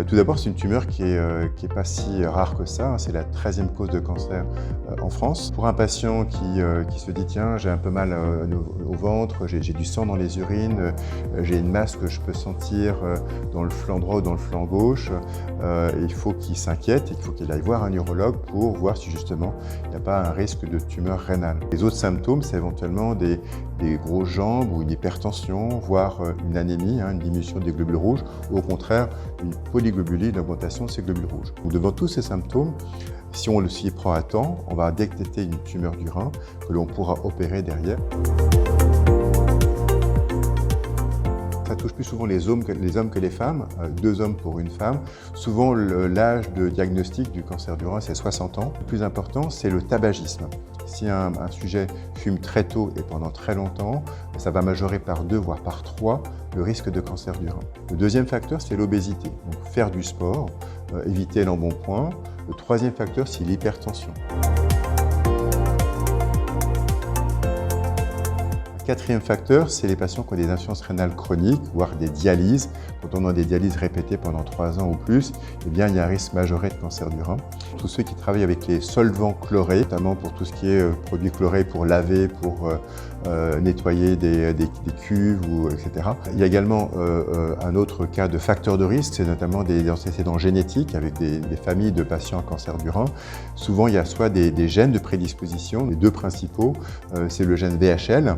Tout d'abord, c'est une tumeur qui est pas si rare que ça, hein. C'est la 13e cause de cancer en France. Pour un patient qui se dit « tiens, j'ai un peu mal au ventre, j'ai du sang dans les urines, j'ai une masse que je peux sentir dans le flanc droit ou dans le flanc gauche », il faut qu'il s'inquiète et il faut qu'il aille voir un urologue pour voir si justement il n'y a pas un risque de tumeur rénale. Les autres symptômes, c'est éventuellement des grosses jambes ou une hypertension, voire une anémie, une diminution des globules rouges, ou au contraire une polyglobulie, une augmentation de ces globules rouges. Donc, devant tous ces symptômes, si on s'y prend à temps, on va détecter une tumeur du rein que l'on pourra opérer derrière. Ça touche plus souvent les hommes que les femmes, 2 hommes pour une femme. Souvent, l'âge de diagnostic du cancer du rein, c'est 60 ans. Le plus important, c'est le tabagisme. Si un sujet fume très tôt et pendant très longtemps, ça va majorer par 2 voire par 3 le risque de cancer du rein. Le deuxième facteur, c'est l'obésité. Donc faire du sport, éviter l'embonpoint. Le troisième facteur, c'est l'hypertension. Le quatrième facteur, c'est les patients qui ont des insuffisances rénales chroniques, voire des dialyses. Quand on a des dialyses répétées pendant 3 ans ou plus, eh bien, il y a un risque majoré de cancer du rein. Tous ceux qui travaillent avec les solvants chlorés, notamment pour tout ce qui est produits chlorés pour laver, pour nettoyer des cuves, etc. Il y a également un autre cas de facteur de risque, c'est notamment des antécédents génétiques avec des familles de patients à cancer du rein. Souvent, il y a soit des gènes de prédisposition, les 2 principaux, c'est le gène VHL,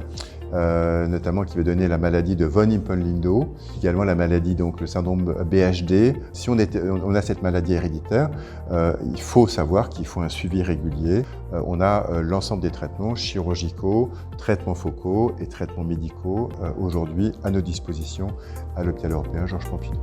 notamment qui va donner la maladie de von Hippel-Lindau, également la maladie, donc le syndrome BHD. Si on a cette maladie héréditaire, il faut savoir qu'il faut un suivi régulier. On a l'ensemble des traitements chirurgicaux, traitements focaux et traitements médicaux aujourd'hui à nos dispositions à l'hôpital européen Georges Pompidou.